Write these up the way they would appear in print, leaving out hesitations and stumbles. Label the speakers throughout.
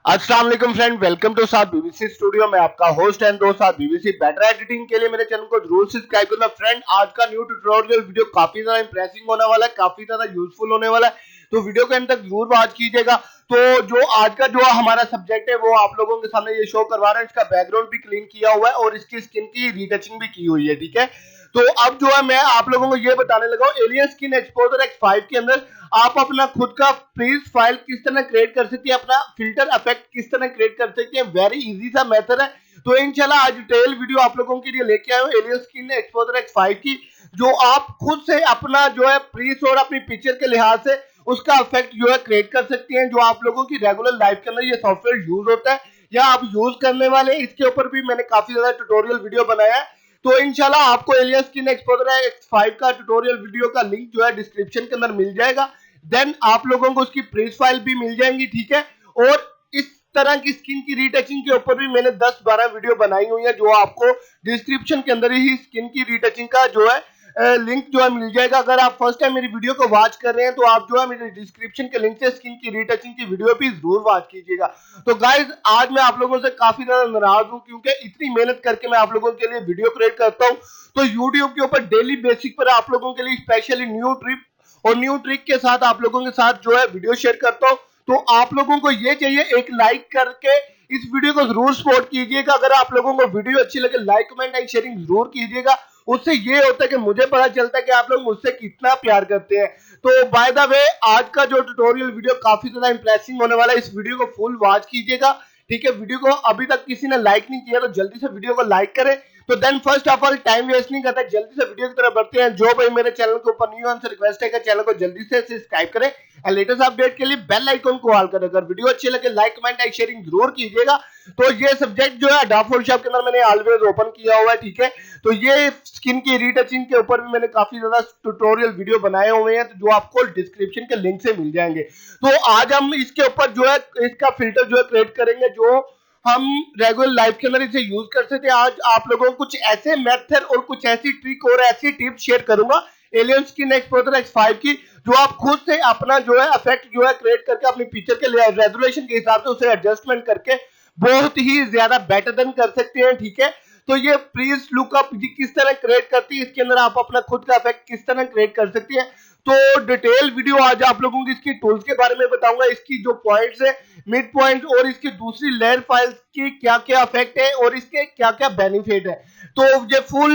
Speaker 1: अस्सलाम वालेकुम friend, welcome to साथ बीबीसी स्टूडियो में आपका होस्ट एंड दोस्त साथ बीबीसी। बेटर एडिटिंग के लिए मेरे चैनल को जरूर सब्सक्राइब करना। फ्रेंड, आज का न्यू ट्यूटोरियल वीडियो काफी ज्यादा इंप्रेसिंग होने वाला है, काफी ज्यादा यूजफुल होने वाला है, तो वीडियो के अंत तक जरूर वॉच कीजिएगा। तो जो आज का जो हमारा सब्जेक्ट है वो आप लोगों के सामने ये शो करवा रहे हैं। इसका बैकग्राउंड भी क्लीन किया हुआ है और इसकी स्किन की रीटचिंग भी की हुई है, ठीक है। तो अब जो है मैं आप लोगों को ये बताने लगा हूं, एलियन स्किन एक्सपोजर X5 के अंदर आप अपना खुद का फ्रीज फाइल किस तरह क्रिएट कर सकते हैं, अपना फिल्टर इफेक्ट किस तरह क्रिएट कर सकते हैं। वेरी इजी सा मेथड है। तो इंशाल्लाह आज डिटेल वीडियो आप लोगों के लिए लेके आए हूं एलियन स्किन एक्सपोजर X5 की, जो आप खुद से अपना जो है प्रीस और अपनी पिक्चर के लिहाज से उसका इफेक्ट जो है क्रिएट कर सकते हैं। जो आप लोगों की रेगुलर लाइफ के अंदर ये सॉफ्टवेयर यूज होता है या आप यूज करने वाले हैं, इसके ऊपर भी मैंने काफी ज्यादा ट्यूटोरियल वीडियो बनाया है। तो इंशाल्लाह आपको एलियन स्किन एक्सपोजर X5 का ट्यूटोरियल वीडियो का लिंक जो है डिस्क्रिप्शन के अंदर मिल जाएगा। देन आप लोगों को उसकी प्रेस फाइल भी मिल जाएंगी, ठीक है। और इस तरह की स्किन की रीटचिंग के ऊपर भी मैंने 10-12 वीडियो बनाई हुई है, जो आपको डिस्क्रिप्शन के अंदर ही स्किन की रीटचिंग का जो है लिंक जो है मिल जाएगा। अगर आप फर्स्ट टाइम मेरी वीडियो को वॉच कर रहे हैं तो आप जो है मेरे डिस्क्रिप्शन के लिंक से स्किन की रीटचिंग की वीडियो भी जरूर वॉच कीजिएगा। तो गाइज, आज मैं आप लोगों से काफी ज्यादा नाराज हूं, क्योंकि इतनी मेहनत करके मैं आप लोगों के लिए वीडियो क्रिएट करता हूं, तो यूट्यूब के ऊपर डेली बेसिक पर आप लोगों के लिए स्पेशली न्यू ट्रिप और न्यू ट्रिक के साथ आप लोगों के साथ जो है वीडियो शेयर करता हूं। तो आप लोगों को ये चाहिए, एक लाइक करके इस वीडियो को जरूर सपोर्ट कीजिएगा। अगर आप लोगों को वीडियो अच्छी लगे, लाइक कमेंट एंड शेयरिंग जरूर कीजिएगा। उससे ये होता है कि मुझे पता चलता है कि आप लोग मुझसे कितना प्यार करते हैं। तो बाय द वे, आज का जो ट्यूटोरियल वीडियो काफी ज्यादा इंप्रेसिंग होने वाला है। इस वीडियो को फुल वॉच कीजिएगा, ठीक है। वीडियो को अभी तक किसी ने लाइक नहीं किया तो जल्दी से वीडियो को लाइक करें। तो then first of all time waste नहीं करता, जल्दी से वीडियो की तरफ बढ़ते हैं। जो भाई मेरे चैनल के ऊपर न्यू हमसे रिक्वेस्ट है कि चैनल को जल्दी से सब्सक्राइब करें और लेटेस्ट अपडेट के लिए बेल आइकन को ऑल करें। अगर वीडियो अच्छी लगे लाइक कमेंट एंड शेयरिंग जरूर कीजिएगा। तो ये सब्जेक्ट जो है अडोब फोटोशॉप के अंदर मैंने ऑलवेज ओपन किया हुआ है, ठीक है। तो ये स्किन की रीटचिंग के ऊपर भी मैंने काफी ज्यादा ट्यूटोरियल वीडियो बनाए हुए हैं, तो जो आपको डिस्क्रिप्शन के लिंक से मिल जाएंगे। तो आज हम इसके ऊपर जो है इसका फिल्टर जो है क्रिएट करेंगे, जो हम रेगुलर लाइफ के अंदर इसे यूज कर सकते हैं। आज आप लोगों को कुछ ऐसे मेथड और कुछ ऐसी ट्रिक और ऐसी टिप्स शेयर करूंगा एलियन स्किन एक्सपोजर X5 की, जो आप खुद से अपना जो है इफेक्ट जो है क्रिएट करके अपनी पिक्चर के लिए रेजोल्यूशन के हिसाब से उसे एडजस्टमेंट करके बहुत ही ज्यादा बेटर देन कर सकते हैं, ठीक है। तो ये प्लीज लुकअप किस तरह क्रिएट करती है, इसके अंदर आप अपना खुद का इफेक्ट किस तरह क्रिएट कर सकती है। तो डिटेल वीडियो आज आप लोगों को इसकी टूल्स के बारे में बताऊंगा, इसकी जो पॉइंट्स है, मिड पॉइंट और इसकी दूसरी लेयर फाइल्स की क्या क्या इफेक्ट है और इसके क्या क्या बेनिफिट है। तो ये फुल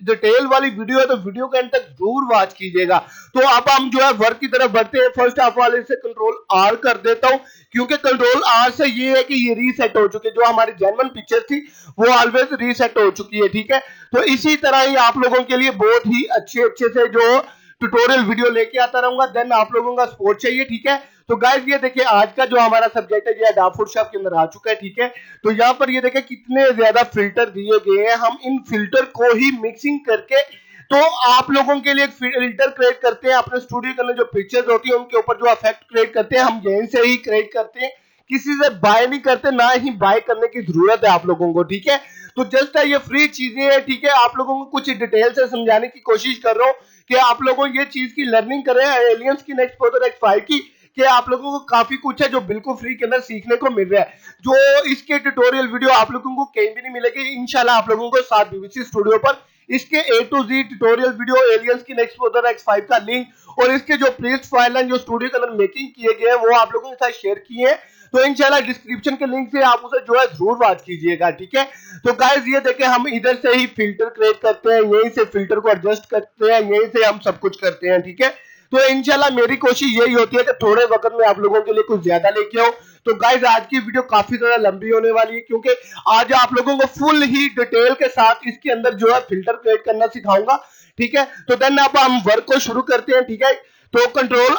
Speaker 1: डिटेल वाली वीडियो है, तो वीडियो के अंत तक जरूर वॉच कीजिएगा। तो अब हम जो है वर्क की तरफ बढ़ते हैं। फर्स्ट ऑफ ऑल इसे कंट्रोल आर कर देता हूं, क्योंकि कंट्रोल आर से ये है कि ये रीसेट हो चुकी है। जो हमारी जेन्युइन पिक्चर थी वो ऑलवेज रीसेट हो चुकी है, ठीक है। तो इसी तरह ही आप लोगों के लिए बहुत ही अच्छे अच्छे से जो ट्यूटोरियल वीडियो लेके आता रहूंगा। देन आप लोगों का सपोर्ट चाहिए, ठीक है। तो गाइस, ये देखिए आज का जो हमारा सब्जेक्ट है ये अडोब फोटोशॉप के अंदर आ चुका है, ठीक है। तो यहाँ पर ये देखिए कितने ज्यादा फिल्टर दिए गए हैं। हम इन फिल्टर को ही मिक्सिंग करके तो आप लोगों के लिए एक फिल्टर क्रिएट करते हैं। अपने स्टूडियो के अंदर जो पिक्चर्स होती है उनके ऊपर जो इफेक्ट क्रिएट करते हैं, हम यहीं से ही क्रिएट करते हैं, किसी से बाय नहीं करते, ना ही बाय करने की जरूरत है आप लोगों को, ठीक है। तो जस्ट ये फ्री चीजें हैं, ठीक है। आप लोगों को कुछ डिटेल से समझाने की कोशिश कर रहा हूँ कि आप लोगों ये चीज की लर्निंग करें एलियन स्किन एक्सपोजर X5 की, कि आप लोगों को काफी कुछ है जो बिल्कुल फ्री के अंदर सीखने को मिल रहा है। जो इसके ट्यूटोरियल वीडियो आप लोगों को कहीं भी नहीं मिलेगी, इंशाल्लाह आप लोगों को साथ बीबीसी स्टूडियो पर इसके A to Z tutorial video alien skin exposure X5 का लिंक और इसके जो प्रीस्ट फाइल है जो स्टूडियो के अंदर मेकिंग किए गए हैं वो आप लोगों के साथ शेयर किए हैं। तो इंशाल्लाह डिस्क्रिप्शन के लिंक से आप उसे जो है जरूर वॉच कीजिएगा, ठीक है। तो गाइस, ये देखें हम इधर से ही फिल्टर क्रिएट करते हैं, यहीं से फिल्टर को एडजस्ट करते हैं, यहीं से हम सब कुछ करते हैं, ठीक है। तो इंशाल्लाह मेरी कोशिश यही होती है कि थोड़े वक्त में आप लोगों के लिए कुछ ज्यादा लेके आऊं। तो गाइस, आज की वीडियो काफी ज्यादा लंबी होने वाली है, क्योंकि आज आप लोगों को फुल ही डिटेल के साथ इसके अंदर जो है फिल्टर क्रिएट करना सिखाऊंगा, ठीक है। तो देन अब हम वर्क को शुरू करते हैं, ठीक है। तो कंट्रोल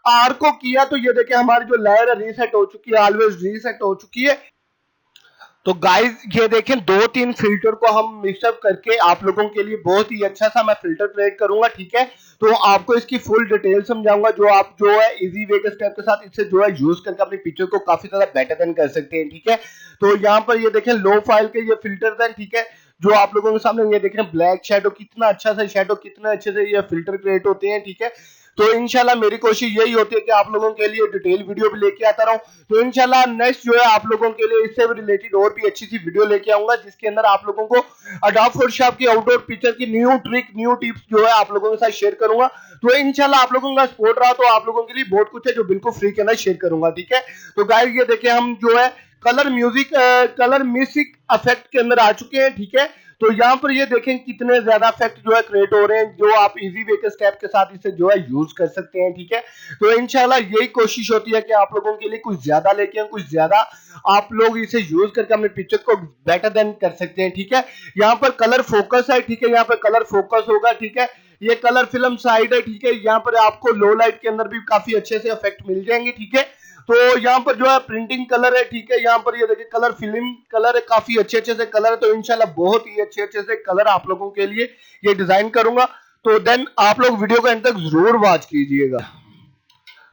Speaker 1: आर को किया तो ये देखिए हमारी जो लेयर है रीसेट हो चुकी है, ऑलवेज रीसेट हो चुकी है। तो गाइस, ये देखें 2-3 फिल्टर को हम मिक्सअप करके आप लोगों के लिए बहुत ही अच्छा सा मैं फिल्टर क्रिएट करूंगा, ठीक है। तो आपको इसकी फुल डिटेल समझाऊंगा, जो आप जो है इजी वे के स्टेप के साथ इससे जो है यूज करके अपनी पिक्चर को काफी ज्यादा बेटर देन कर सकते हैं, ठीक है। तो यहाँ पर ये देखें लो फाइल के ये फिल्टर हैं, ठीक है। जो आप लोगों के सामने ये देखें ब्लैक शेडो, कितना अच्छा सा शेडो, कितना अच्छे से ये फिल्टर क्रिएट होते हैं, ठीक है। तो इंशाल्लाह मेरी कोशिश यही होती है कि आप लोगों के लिए डिटेल वीडियो भी लेके आता रहूं। तो इंशाल्लाह नेक्स्ट जो है आप लोगों के लिए इससे रिलेटेड और भी अच्छी सी वीडियो लेके आऊंगा, जिसके अंदर आप लोगों को अडोब फोटोशॉप की आउटडोर पिक्चर की न्यू ट्रिक, न्यू टिप्स जो है आप लोगों के साथ शेयर करूंगा। तो इंशाल्लाह आप लोगों का सपोर्ट रहा तो आप लोगों के लिए बहुत कुछ है जो बिल्कुल फ्री के अंदर शेयर करूंगा, ठीक है। तो गाइस ये देखिए हम जो है कलर म्यूजिक इफेक्ट के अंदर आ चुके हैं, ठीक है। तो यहाँ पर ये देखें कितने ज्यादा इफेक्ट जो है क्रिएट हो रहे हैं, जो आप इजी वे के स्टेप के साथ इसे जो है यूज कर सकते हैं, ठीक है। तो इंशाल्लाह यही कोशिश होती है कि आप लोगों के लिए कुछ ज्यादा लेके कुछ ज्यादा आप लोग इसे यूज करके अपने पिक्चर को बेटर देन कर सकते हैं, ठीक है। यहाँ पर कलर फोकस है, ठीक है, यहाँ पर कलर फोकस होगा, ठीक है। ये कलर फिल्म साइड है, ठीक है। यहाँ पर आपको लो लाइट के अंदर भी काफी अच्छे से इफेक्ट मिल जाएंगे, ठीक है। तो यहाँ पर जो है प्रिंटिंग कलर है, ठीक है। यहाँ पर ये देखिए कलर फिल्म कलर है, काफी अच्छे से कलर है। तो इंशाल्लाह बहुत ही अच्छे से कलर आप लोगों के लिए ये डिजाइन करूंगा। तो देन आप लोग वीडियो को एंड तक जरूर वॉच कीजिएगा।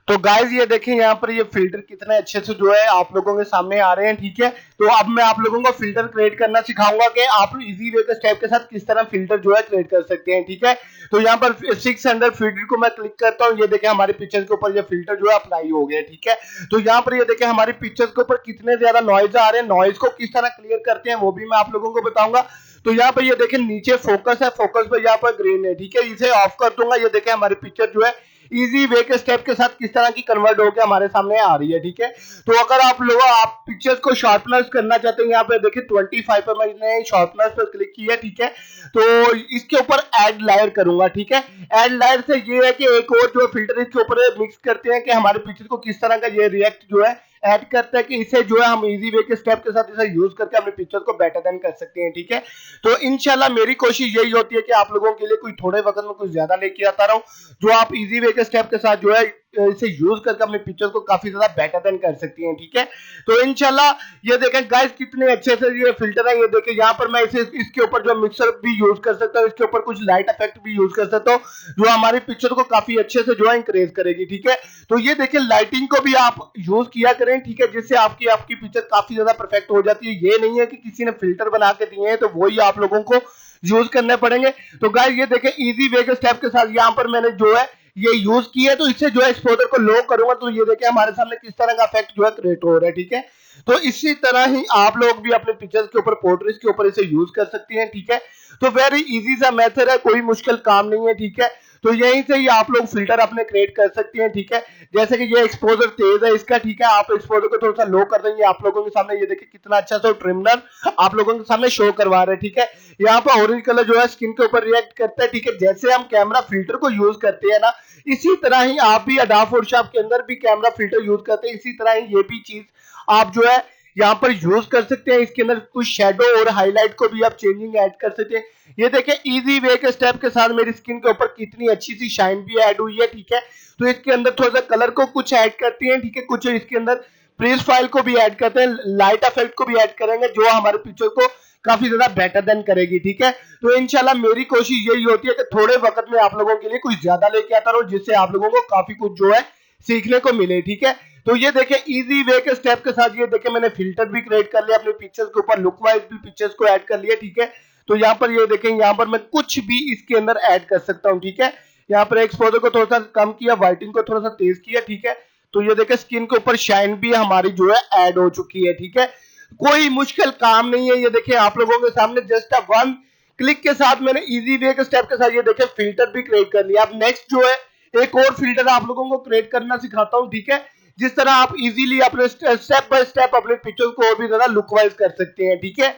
Speaker 1: तो गाइज ये देखें यहाँ पर ये फिल्टर कितने अच्छे से जो है आप लोगों के सामने आ रहे हैं, ठीक है। तो अब मैं आप लोगों को फिल्टर क्रिएट करना सिखाऊंगा कि आप इजी वे के स्टेप के साथ किस तरह फिल्टर जो है क्रिएट कर सकते हैं, ठीक है। तो यहाँ पर 600 फिल्टर को मैं क्लिक करता हूँ, ये देखें हमारे पिक्चर के ऊपर ये फिल्टर जो है अप्लाई हो गया, ठीक है। तो यहाँ पर ये देखें हमारे पिक्चर के ऊपर कितने ज्यादा नॉइज आ रहे हैं, नॉइज को किस तरह क्लियर करते हैं वो भी मैं आप लोगों को बताऊंगा। तो यहाँ पर ये देखें नीचे फोकस है, फोकस पे यहाँ पर ग्रीन है, ठीक है। इसे ऑफ कर दूंगा, ये देखें हमारी पिक्चर जो है इजी वे के स्टेप के साथ किस तरह की कन्वर्ट होकर हमारे सामने आ रही है, ठीक है। तो अगर आप लोग आप पिक्चर्स को शार्पनेस करना चाहते हैं, यहाँ पे देखिए 25 पे मैंने शार्पनेस पर क्लिक किया, ठीक है। तो इसके ऊपर ऐड लायर करूंगा, ठीक है। ऐड लायर से ये है कि एक और जो फिल्टर इसके ऊपर मिक्स करते हैं कि हमारे पिक्चर को किस तरह का ये रिएक्ट जो है ऐड करता है कि इसे जो है हम इजी वे के स्टेप के साथ इसे यूज करके अपने पिक्चर को बेटर देन कर सकते हैं, ठीक है। तो इंशाल्लाह मेरी कोशिश यही होती है कि आप लोगों के लिए कोई थोड़े वक्त में कुछ ज्यादा लेके आता रहूं, जो आप इजी वे के स्टेप के साथ जो है इसे यूज करके अपने पिक्चर को काफी ज्यादा बेटर देन कर सकती हैं, ठीक है। तो इंशाल्लाह ये देखें गाइस कितने अच्छे से ये फिल्टर है, ये देखें यहाँ पर मैं इसे इसके ऊपर जो मिक्सर भी यूज कर सकता हूँ, इसके ऊपर कुछ लाइट इफेक्ट भी यूज कर सकता हूँ जो हमारी पिक्चर को काफी अच्छे से जो है इंक्रीज करेगी, ठीक है। तो ये देखिए लाइटिंग को भी आप यूज किया करें, ठीक है, जिससे आपकी पिक्चर काफी ज्यादा परफेक्ट हो जाती है। ये नहीं है कि किसी ने फिल्टर बना के दिए हैं तो वही आप लोगों को यूज करने पड़ेंगे। तो गाइस ये देखें इजी वे के स्टेप के साथ यहाँ पर मैंने जो है ये यूज किया है। तो इससे जो है एक्सपोजर को लो करूंगा तो ये देखिए हमारे सामने किस तरह का इफेक्ट जो है क्रिएट हो रहा है, ठीक है। तो इसी तरह ही आप लोग भी अपने पिक्चर्स के ऊपर, पोर्ट्रेट्स के ऊपर इसे यूज कर सकते हैं, ठीक है। तो वेरी इजी सा मेथड है, कोई मुश्किल काम नहीं है, ठीक है। तो यहीं से ही आप लोग फिल्टर अपने क्रिएट कर सकते हैं, ठीक है। जैसे कि ये एक्सपोजर तेज है इसका, ठीक है, आप एक्सपोजर को थोड़ा सा लो कर देंगे, आप लोगों के सामने ये देखिए कितना अच्छा सा ट्रिमर आप लोगों के सामने शो करवा रहे हैं, ठीक है। यहाँ पर ऑरेंज कलर जो है स्किन के ऊपर रिएक्ट करता है, ठीक है। जैसे हम कैमरा फिल्टर को यूज करते हैं ना, इसी तरह ही आप भी अडोब फोटोशॉप के अंदर भी कैमरा फिल्टर यूज करते हैं, इसी तरह ही ये भी चीज आप जो है यहाँ पर यूज कर सकते हैं। इसके अंदर कुछ शेडो और हाईलाइट को भी आप चेंजिंग ऐड कर सकते हैं। ये देखें इजी वे के स्टेप के साथ मेरी स्किन के ऊपर कितनी अच्छी सी शाइन भी ऐड हुई है, ठीक है। तो इसके अंदर थोड़ा सा कलर को कुछ ऐड करते हैं, ठीक है, कुछ इसके अंदर प्रीस फाइल को भी ऐड करते हैं, लाइट इफेक्ट को भी ऐड करेंगे जो हमारे पिक्चर को काफी ज्यादा बेटर देन करेगी, ठीक है। तो इंशाल्लाह मेरी कोशिश यही होती है कि थोड़े वक्त में आप लोगों के लिए कुछ ज्यादा लेके आता रहूं, जिससे आप लोगों को काफी कुछ जो है सीखने को मिले, ठीक है। तो ये देखें इजी वे के स्टेप के साथ ये देखें मैंने फिल्टर भी क्रिएट कर लिया अपने पिक्चर्स के ऊपर, लुक वाइज भी पिक्चर्स को ऐड कर लिया, ठीक है। तो यहाँ पर ये देखें यहाँ पर मैं कुछ भी इसके अंदर ऐड कर सकता हूँ, ठीक है। यहाँ पर एक्सपोजर को थोड़ा सा कम किया, वाइटिंग को थोड़ा सा तेज किया, ठीक है। तो ये देखें स्किन के ऊपर शाइन भी हमारी जो है ऐड हो चुकी है, ठीक है। कोई मुश्किल काम नहीं है, ये देखिए आप लोगों के सामने जस्ट वन क्लिक के साथ मैंने इजी वे के स्टेप के साथ ये देखें फिल्टर भी क्रिएट कर लिया। अब नेक्स्ट जो है एक और फिल्टर आप लोगों को क्रिएट करना सिखाता हूँ, ठीक है, जिस तरह आप इजीली अपने स्टेप बाय स्टेप अपने पिक्चर को और भी ज्यादा लुक वाइज कर सकते हैं, ठीक है।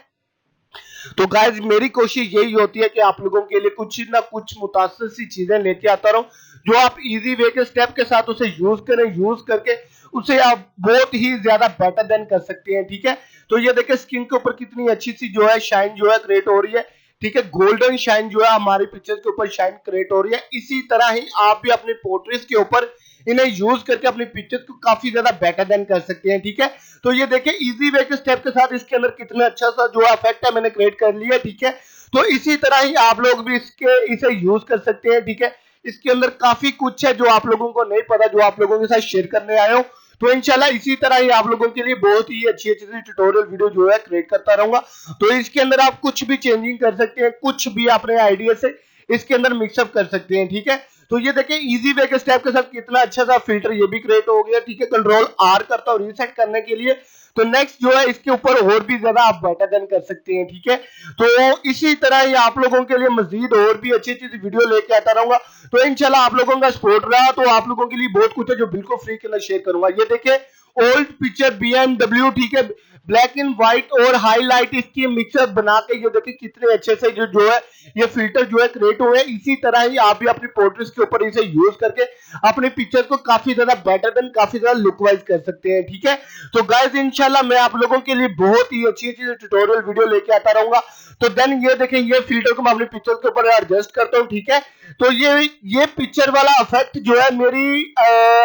Speaker 1: तो गाइज मेरी कोशिश यही होती है कि आप लोगों के लिए कुछ ना कुछ मुतासिर सी चीजें लेके आता रहूं जो आप इजी वे के स्टेप के साथ उसे यूज करें, यूज करके उसे आप बहुत ही ज्यादा बेटर देन कर सकते हैं, ठीक है। तो ये देखिए स्किन के ऊपर कितनी अच्छी सी जो है शाइन जो है क्रिएट हो रही है, ठीक है। गोल्डन शाइन जो है हमारे पिक्चर्स के ऊपर शाइन क्रिएट हो रही है। इसी तरह ही आप भी अपने पोर्ट्रेट्स के ऊपर इन्हें यूज करके अपनी पिक्चर्स को काफी ज्यादा बेटर देन कर सकते हैं, ठीक है। तो ये देखिए इजी वे के स्टेप के साथ इसके अंदर कितना अच्छा सा जो इफेक्ट है मैंने क्रिएट कर लिया, ठीक है। तो इसी तरह ही आप लोग भी इसे यूज कर सकते हैं, ठीक है। इसके अंदर काफी कुछ है जो आप लोगों को नहीं पता, जो आप लोगों के साथ शेयर करने आए हो। तो इंशाल्लाह इसी तरह ही आप लोगों के लिए बहुत ही अच्छी अच्छी ट्यूटोरियल वीडियो जो है क्रिएट करता रहूंगा। तो इसके अंदर आप कुछ भी चेंजिंग कर सकते हैं, कुछ भी अपने आइडिया से इसके अंदर मिक्सअप कर सकते हैं, ठीक है। तो ये देखें इजी वे के स्टेप के साथ कितना अच्छा सा फिल्टर ये भी क्रिएट हो गया, ठीक है। कंट्रोल आर करता हूँ रीसेट करने के लिए। तो नेक्स्ट जो है इसके ऊपर और भी ज्यादा आप बेटर देन कर सकते हैं, ठीक है। तो इसी तरह ही आप लोगों के लिए मजीद और भी अच्छी अच्छी वीडियो लेके आता रहूंगा। तो इंशाल्लाह आप लोगों का सपोर्ट रहा तो आप लोगों के लिए बहुत कुछ है जो बिल्कुल फ्री के अंदर शेयर करूंगा। ये देखें ओल्ड पिक्चर BMW, ठीक है, ब्लैक एंड व्हाइट और हाईलाइट इसकी मिक्सर बना के ये देखिए कितने अच्छे से जो है ये फिल्टर जो है क्रिएट हुए। इसी तरह ही आप भी अपनी पोर्ट्रेट्स के ऊपर इसे यूज करके अपने पिक्चर को काफी ज्यादा बेटर देन काफी ज्यादा लुक वाइज कर सकते हैं, ठीक है। तो गाइस इंशाल्लाह मैं आप लोगों के लिए बहुत ही अच्छी अच्छी ट्यूटोरियल वीडियो लेके आता रहूंगा। तो देन ये देखें ये फिल्टर को मैं अपने पिक्चर के ऊपर एडजस्ट करता हूँ, ठीक है। तो ये पिक्चर वाला इफेक्ट जो है मेरी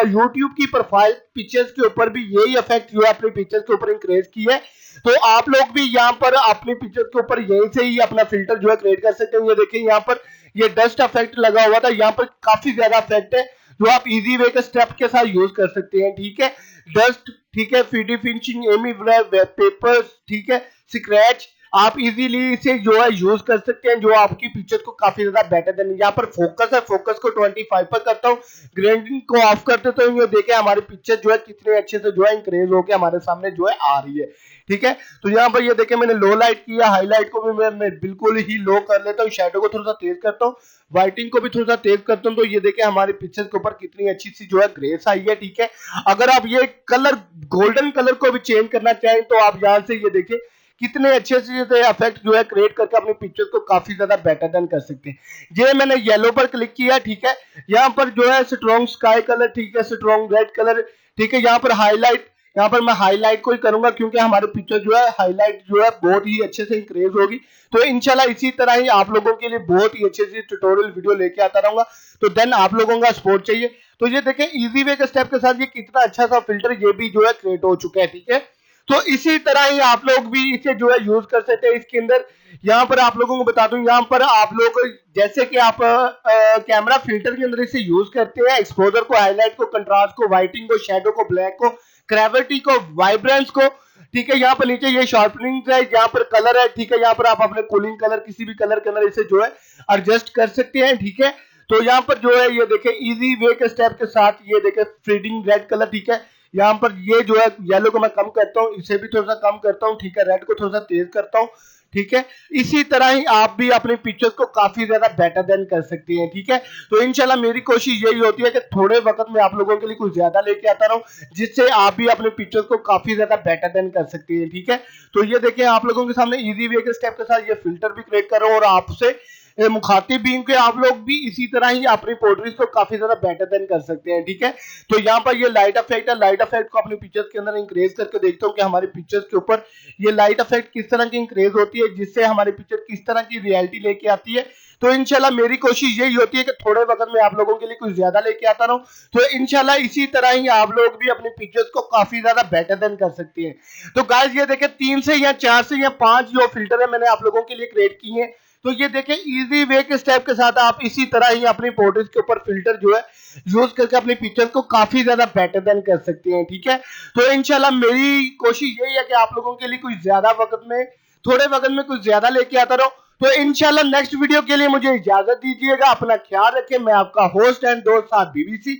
Speaker 1: यूट्यूब की प्रोफाइल पिक्चर्स के ऊपर भी यही इफेक्ट जो है अपने पिक्चर्स के ऊपर इंक्रीज की है। तो आप लोग भी यहाँ पर अपनी पिक्चर के ऊपर यहीं से ही अपना फिल्टर जो है क्रिएट कर सकते हैं। ये देखिए यहाँ पर ये डस्ट इफेक्ट लगा हुआ था, यहाँ पर काफी ज्यादा इफेक्ट है जो आप इजी वे के स्टेप के साथ यूज कर सकते हैं, ठीक है। डस्ट, ठीक है, 3D फिनिशिंग, एमी पेपर्स, ठीक है, स्क्रैच, आप इजीली इसे जो है यूज कर सकते हैं जो आपकी पिक्चर को काफी ज्यादा बेटर देने। यहाँ पर फोकस है, फोकस को 25 पर करता हूँ, ग्रेडिंग को ऑफ कर देता हूँ। ये देखें हमारी पिक्चर जो है कितने अच्छे से जो है इंक्रीज होकर हमारे सामने जो है आ रही है, ठीक है। तो यहाँ पर ये देखें मैंने लो लाइट किया, हाईलाइट को भी मैं बिल्कुल ही लो कर लेता हूँ, शैडो को थोड़ा सा तेज करता हूँ, वाइटिंग को भी थोड़ा सा तेज करता हूँ। तो ये देखें हमारी पिक्चर के ऊपर कितनी अच्छी सी जो है ग्रेस आई है, ठीक है। अगर आप ये कलर गोल्डन कलर को भी चेंज करना चाहें तो आप यहाँ से ये देखें कितने अच्छे से इफेक्ट जो है क्रिएट करके अपने पिक्चर को काफी ज्यादा बेटर देन कर सकते हैं। ये मैंने येलो पर क्लिक किया, ठीक है। यहाँ पर जो है स्ट्रॉन्ग स्काई कलर, ठीक है, स्ट्रॉन्ग रेड कलर, ठीक है। यहाँ पर हाईलाइट, यहाँ पर मैं हाईलाइट को ही करूंगा क्योंकि हमारे पिक्चर जो है हाईलाइट जो है बहुत ही अच्छे से इंक्रीज होगी। तो इंशाल्लाह इसी तरह ही आप लोगों के लिए बहुत ही अच्छे से ट्यूटोरियल वीडियो लेके आता रहूंगा। तो देन आप लोगों का सपोर्ट चाहिए। तो ये देखें इजी वे के स्टेप के साथ ये कितना अच्छा सा फिल्टर ये भी जो है क्रिएट हो चुका है, ठीक है। तो इसी तरह ही आप लोग भी इसे जो है यूज कर सकते हैं। इसके अंदर यहाँ पर आप लोगों को बता दूं, यहाँ पर आप लोग जैसे कि आप कैमरा फिल्टर के अंदर इसे यूज करते हैं, एक्सपोजर को, हाईलाइट को, कंट्रास्ट को, वाइटिंग को, शेडो को, ब्लैक को, ग्रेविटी को, वाइब्रेंस को, ठीक है। यहाँ पर नीचे ये शार्पनिंग है, यहाँ पर कलर है, ठीक है। यहाँ पर आप अपने कूलिंग कलर किसी भी कलर के अंदर इसे जो है एडजस्ट कर सकते हैं, ठीक है। तो यहाँ पर जो है ये देखें इजी वे के स्टेप के साथ ये देखें फेडिंग रेड कलर, ठीक है। यहाँ पर ये जो है येलो को मैं कम करता हूँ, इसे भी थोड़ा सा कम करता हूँ, ठीक है। रेड को थोड़ा सा तेज करता हूँ, ठीक है। इसी तरह ही आप भी अपने पिक्चर्स को काफी ज्यादा बेटर देन कर सकते हैं, ठीक है। तो इंशाल्लाह मेरी कोशिश यही होती है कि थोड़े वक्त में आप लोगों के लिए कुछ ज्यादा लेके आता रहूं जिससे आप भी अपने पिक्चर्स को काफी ज्यादा बेटर देन कर सकते हैं, ठीक है। तो ये देखिए आप लोगों के सामने इजी वे के स्टेप के साथ ये फिल्टर भी क्रिएट कर रहा हूँ और आपसे मुखातिब भी इनके आप लोग भी इसी तरह ही अपनी पोर्ट्रेट्स को काफी ज्यादा बेटर देन कर सकते हैं, ठीक है। तो यहाँ पर ये लाइट इफेक्ट है, लाइट इफेक्ट को अपने पिक्चर्स के अंदर इंक्रीज करके देखता हूँ कि हमारी पिक्चर्स के ऊपर ये लाइट इफेक्ट किस तरह की इंक्रीज होती है जिससे हमारी पिक्चर किस तरह की रियलिटी लेके आती है। तो इंशाल्लाह मेरी कोशिश यही होती है कि थोड़े वक्त में आप लोगों के लिए कुछ ज्यादा लेके आता रहूं। तो इंशाल्लाह इसी तरह ही आप लोग भी अपने पिक्चर्स को काफी ज्यादा बेटर देन कर सकते हैं। तो गाइस ये देखें 3 से या 4 से या 5 जो फिल्टर है मैंने आप लोगों के लिए क्रिएट किए हैं। तो ये देखें इजी वे के स्टेप के साथ आप इसी तरह ही अपनी पोर्ट्रेट्स के ऊपर फिल्टर जो है यूज करके अपनी पिक्चर को काफी ज्यादा बेटर देन कर सकते हैं, ठीक है। तो इंशाल्लाह मेरी कोशिश यही है कि आप लोगों के लिए कुछ ज्यादा वक्त में, थोड़े वक्त में कुछ ज्यादा लेके आता रहूं। तो इंशाल्लाह नेक्स्ट वीडियो के लिए मुझे इजाजत दीजिएगा। अपना ख्याल रखें। मैं आपका होस्ट एंड दोस्त साथ BBC।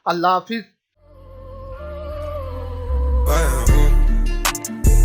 Speaker 1: अल्लाह हाफिज।